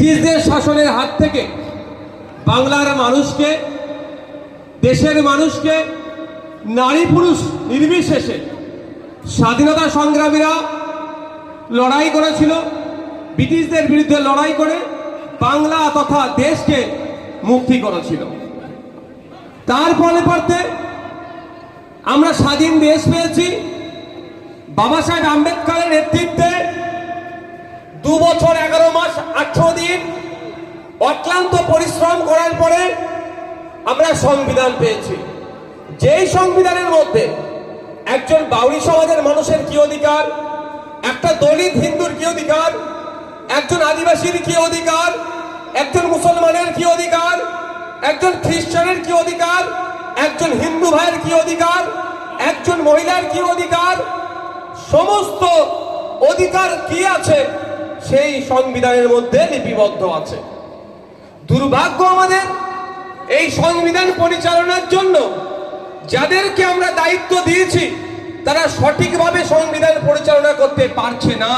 ব্রিটিশদের শাসনের হাত থেকে বাংলার মানুষকে, দেশের মানুষকে, নারী পুরুষ নির্বিশেষে স্বাধীনতা সংগ্রামীরা লড়াই করেছিল। ব্রিটিশদের বিরুদ্ধে লড়াই করে বাংলা তথা দেশকে মুক্তি করেছিল। তার ফলে আমরা স্বাধীন দেশ পেয়েছি। বাবা সাহেব আম্বেদকরের নেতৃত্বে 2 বছর 11 মাস 18 দিন অক্লান্ত পরিশ্রম করার পরে আমরা সংবিধান পেয়েছি। যেই সংবিধানের মধ্যে একজন বাউরি সমাজের মানুষের কি অধিকার, একটা দলিত হিন্দুর কি অধিকার, একজন আদিবাসীর কি অধিকার, একজন মুসলমানের কি অধিকার, একজন খ্রিস্টানের কি অধিকার, একজন হিন্দু ভাইয়ের কি অধিকার, একজন মহিলার কি অধিকার, সমস্ত অধিকার কি আছে সেই সংবিধানের মধ্যে লিপিবদ্ধ আছে। দুর্ভাগ্য আমাদের, এই সংবিধান পরিচালনার জন্য যাদেরকে আমরা দায়িত্ব দিয়েছি তারা সঠিকভাবে সংবিধান পরিচালনা করতে পারছে না।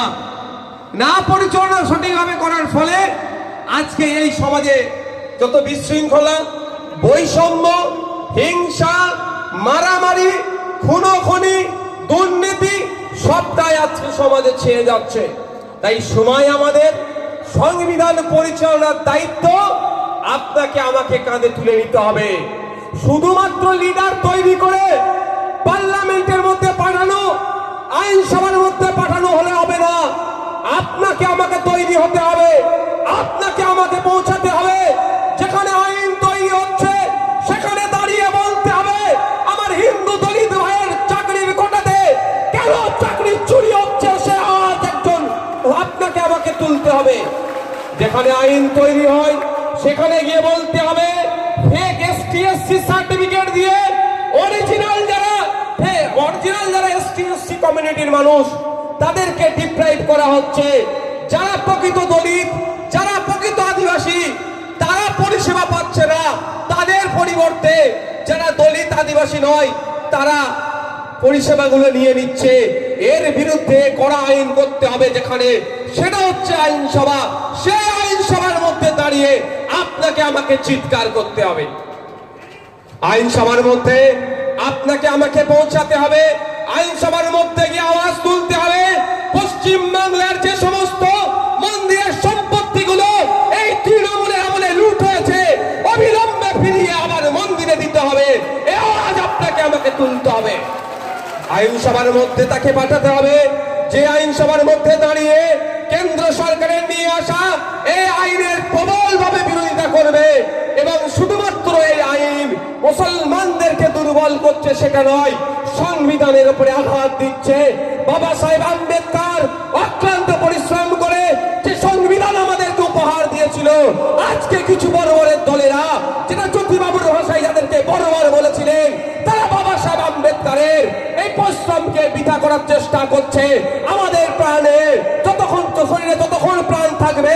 পরিচালনা সঠিকভাবে করার ফলে আজকে এই সমাজে যত বিশৃঙ্খলা, বৈষম্য, হিংসা, মারামারি, খুনোখুনি, দুর্নীতি সবটাই আজকে সমাজে ছেয়ে যাচ্ছে। তাই সময় আমাদের সংবিধান পরিচালনার দায়িত্ব আপনাকে আমাকে কাঁধে তুলে নিতে হবে। শুধুমাত্র লিডার তৈরি করে পার্লামেন্টের মধ্যে পাঠানো, আইনসভার মধ্যে পাঠানো হলে হবে না। আপনাকে আমাকে তৈরি হতে হবে, আপনাকে আমাকে পৌঁছাতে হবে। যেখানে আইন তৈরি হচ্ছে সেখানে দাঁড়িয়ে বলতে হবে, আমার হিন্দু দলিত ভাইয়ের চাকরির কোটাতে কেন চাকরি চুরি হচ্ছে সে আওয়াজ একজন আপনাকে আমাকে তুলতে হবে। যেখানে আইন তৈরি হয় সেখানে গিয়ে বলতে হবে, ফেক এসটি/এসসি সার্টিফিকেট দিয়ে অরিজিনাল যারা এসটি/এসসি কমিউনিটির মানুষ তাদেরকে ডিপ্রাইভ করা হচ্ছে। যারা প্রকৃত দলিত, যারা প্রকৃত আদিবাসী তারা পরিষেবা পাচ্ছে না, তাদের পরিবর্তে যারা দলিত আদিবাসী নয় তারা পরিষেবাগুলো নিয়ে নিচ্ছে। এর বিরুদ্ধে কড়া আইন করতে হবে, যেখানে সেটা হচ্ছে আইনসভা। সেই আইনসভার মধ্যে দাঁড়িয়ে আপনাকে আমাকে চিৎকার করতে হবে। আইনসভার মধ্যে আপনাকে আমাকে পৌঁছাতে হবে। আইনসভার মধ্যে গিয়ে আওয়াজ তুলতে হবে, পশ্চিম বাংলার যে সমস্ত মন্দিরের সম্পত্তিগুলো এই তৃণমূলের আমলে লুট হয়েছে অবিলম্বে ফিরিয়ে আবার মন্দিরে দিতে হবে। এই আওয়াজ আপনাকে আমাকে তুলতে হবে। আইনসভার মধ্যে তাকে পাঠাতে হবে যে আইনসভার মধ্যে দাঁড়িয়ে কেন্দ্র সরকারের নিয়ে আসা এই আইনের প্রবলভাবে বিরোধিতা করবে এবং শুধুমাত্র এই আইন মুসলমানদেরকে দুর্বল করছে সেটা নয়, সংবিধানের উপরে আঘাত দিচ্ছে। বাবা সাহেব আম্বেদকর অক্লান্ত পরিশ্রম করে যে সংবিধান আমাদেরকে উপহার দিয়েছিল, আজকে কিছু বড় দলেরা, যেটা জ্যোতিবাবুর ভাষায় যাদেরকে বড় বলেছিলেন, তারা বাবা সাহেব আম্বেদকরের এই পরিশ্রমকে বৃথা করার চেষ্টা করছে। আমাদের প্রাণে যতক্ষণ শরীরে যতক্ষণ প্রাণ থাকবে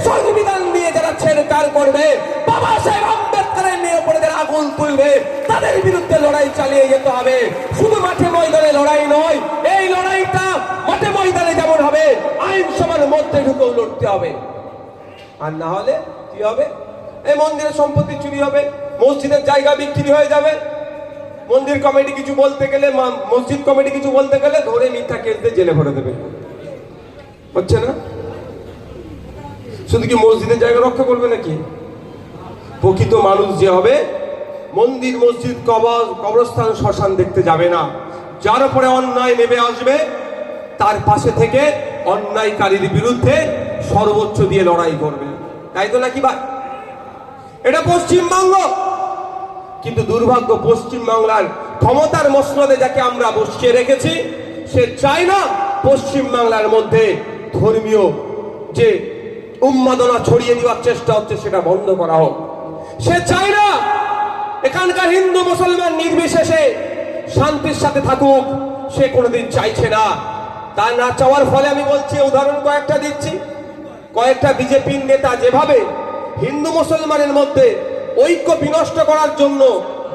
সংবিধান নিয়ে যারা ছেড়কার করবে, বাবা সাহেব আম্বেদকরের নিয়ে উপরে যারা আগুন তুলবে, তাদের বিরুদ্ধে লড়াই চালিয়ে যেতে হবে। শুধু মাঠে ময়দানে লড়াই নয়, এই লড়াইটা মাঠে ময়দানে যেমন হবে আইনসভার মধ্যে ঢুকেও লড়তে হবে। আর না হলে কি হবে? এই মন্দিরের সম্পত্তি চুরি হবে, মসজিদের জায়গা বিক্রি হয়ে যাবে। মন্দির কমিটি কিছু বলতে গেলে, মসজিদ কমিটি কিছু বলতে গেলে ধরে মিথ্যা কেস দিয়ে জেলে ভরে দেবে। হচ্ছে না? শুধু কি মসজিদের জায়গা রক্ষা করবে নাকি? প্রকৃত মানুষ যে হবে মন্দির, মসজিদ, কবরস্থান, শ্মশান দেখতে যাবে না। যার উপরে অন্যায় নেমে আসবে তার পাশে থেকে অন্যায়কারীর বিরুদ্ধে সর্বোচ্চ দিয়ে লড়াই করবে। তাই তো নাকি ভাই? এটা পশ্চিমবঙ্গ। কিন্তু দুর্ভাগ্য, পশ্চিমবাংলার ক্ষমতার মসনদে যাকে আমরা বসিয়ে রেখেছি সে চায় না পশ্চিমবাংলার মধ্যে ধর্মীয় যে উন্মাদনা ছড়িয়ে দেওয়ার চেষ্টা হচ্ছে সেটা বন্ধ করা হোক। সে চায় না এখানকার হিন্দু মুসলমান নির্বিশেষে শান্তির সাথে থাকুক, সে কোনোদিন চাইছে না। তা না চাওয়ার ফলে আমি বলছি, উদাহরণ কয়েকটা দিচ্ছি। কয়েকটা বিজেপির নেতা যেভাবে হিন্দু মুসলমানের মধ্যে ঐক্য বিনষ্ট করার জন্য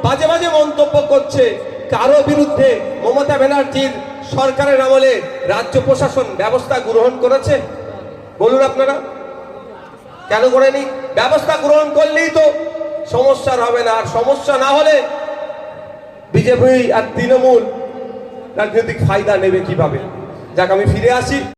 বাজে বাজে মন্তব্য করছে, কারো বিরুদ্ধে মমতা ব্যানার্জির সরকারের আমলে রাজ্য প্রশাসন ব্যবস্থা গ্রহণ করেছে? বলুন আপনারা, কেন করেনি? ব্যবস্থা গ্রহণ করলেই তো সমস্যার হবে না। আর সমস্যা না হলে বিজেপি আর তৃণমূল রাজনৈতিক ফায়দা নেবে কিভাবে? যাক, আমি ফিরে আসি।